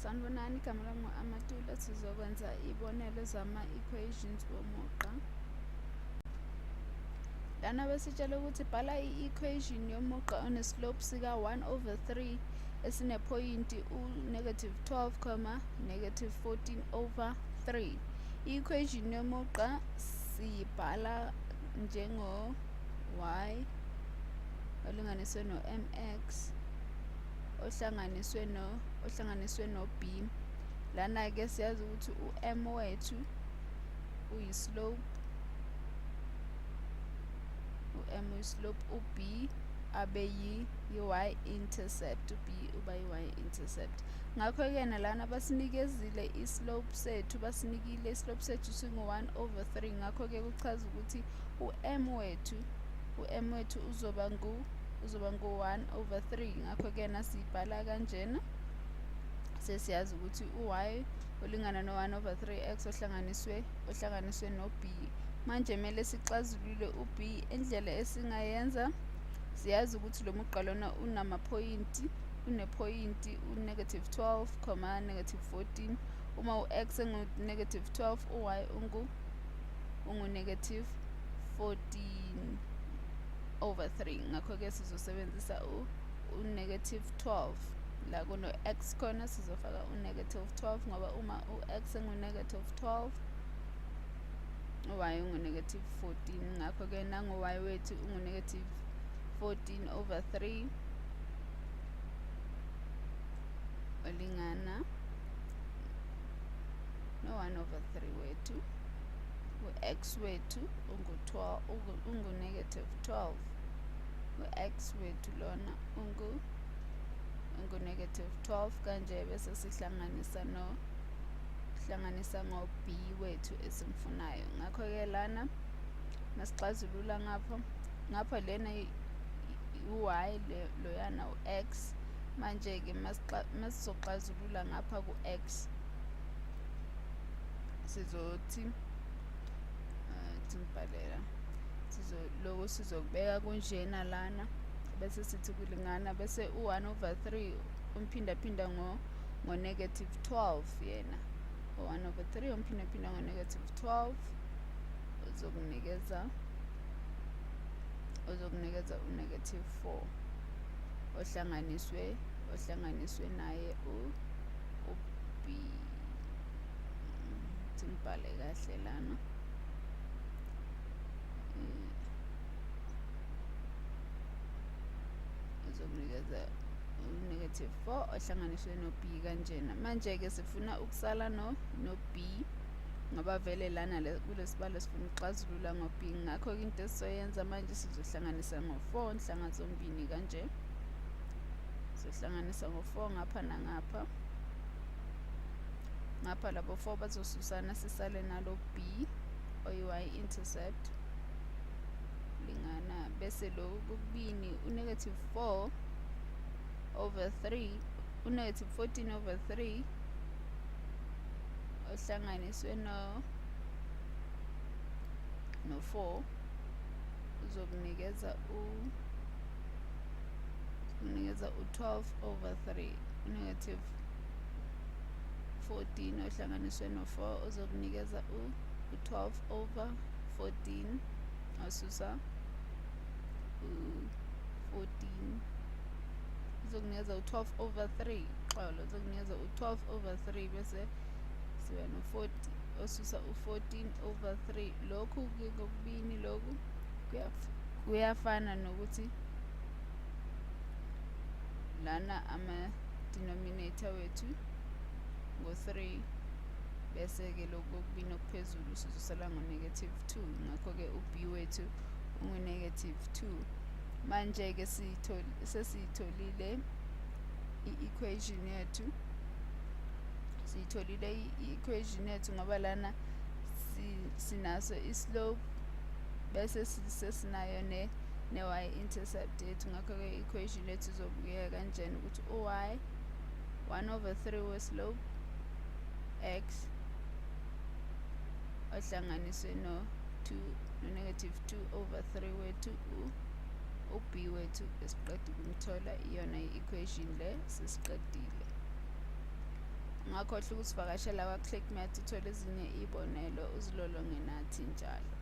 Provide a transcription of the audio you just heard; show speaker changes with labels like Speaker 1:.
Speaker 1: Sanibonani, igama lami ngu-Amatula. Sizokwenza ibonelo zama-equations womugqa. Lana besitshela ukuthi bhala i-equation yomugqa oneslope sika-1/3 esinephoyinti u-12, -14/3. I-equation yomugqa siyibhala njengo y olinganiswe no-mx ohlanganiswe no-b. Lana-ke siyazi ukuthi u-m wethu uyislope, u-b abe yi-y-intercept, u-b uba yi-y-intercept. Ngakho-ke nalana basinikezile islope sethu, basinikile islope sethu singu-1/3. Ngakho-ke kuchaza ukuthi u-m wethu uzoba ngu-1/3. Ngakho-ke nasiyibhala kanjena, sesiyazi ukuthi u-y ulingana no-1/3x ohlanganiswe no-b. Manje mele sixazulule u-b. Indlela esingayenza, siyazi ukuthi lo mugqa lona unephoyinti u-12, -14. Uma u-x engu-12, u-y ungu-14/3. Ngakho-ke sizosebenzisa u-12. La kuno-x khona sizofaka u-12 ngoba uma u-x engu-12, u-y ungu-14. Ngakho-ke nangu-y wethu ungu-14/3 olingana no-1/3 wethu. U-x wethu ungu-12. U-x wethu lona ungu-12 kanje bese sihlanganisa ngo-b wethu esimfunayo. Ngakho-ke lana masixazulula ngapha lena u-y loyana u-x. Manje-ke masizoxazulula ngapha ku-x sizothi lokhu sizokubeka kunjena lana bese sithi kulingana, bese u-1/3 umphindaphinda ngo-12 yena. U-1/3 umphindaphinda ngo-12 uzokunikeza u-4 ohlanganiswe naye u-b. Ngibhale kahle lana. Uzokunikeza u-4 ohlanganiswe no-b kanjena. Manje-ke sifuna ukusala no-b ngoba vele lana kulesibalo sifuna ukuxazulula ngo-b. Ngakho-ke into esizoyenza manje sizohlanganisa ngo-4 nhlanga zombini kanje. Sizohlanganisa ngo-4 ngapha nangapha. Ngapha labo 4 bazosusana, sisale nalo b oyi-y-intercept lingana, bese lokhu kokubini u-14/3 ohlanganiswe no-4 uzokunikeza u-12/3. -14 ohlanganiswe no-4 uzokunikeza u-12/14. Wasusa u-14 uzokunikeza u-12/3. Xolo, uzokunikeza u-12/3 bese siba no-40 osusa u-14/3. Lokhu-ke kokubini lokhu kuyafana nokuthi lana ama-denominator wethu ngo-3 bese-ke lokhu kokubini okuphezulu sizosala ngo-2. Ngakho-ke u-b wethu ungu-2. Manje-ke sesiyitholile i-equation yethu. Siyitholile i-equation yethu ngoba lana sinaso islope bese sesinayo ne-y-intercept yethu. Ngakho-ke i-equation yethu izobukeka kanjena ukuthi u-y 1/3 we-slope x ohlanganiswe no-2/3 wethu u-b wethu esiqeda ukumthola iyona i-equation le sesiqedile. ungakhohlwa ukusivakashela kwa-Clickmat uthole ezinye izibonelo uzilolonge nathi njalo.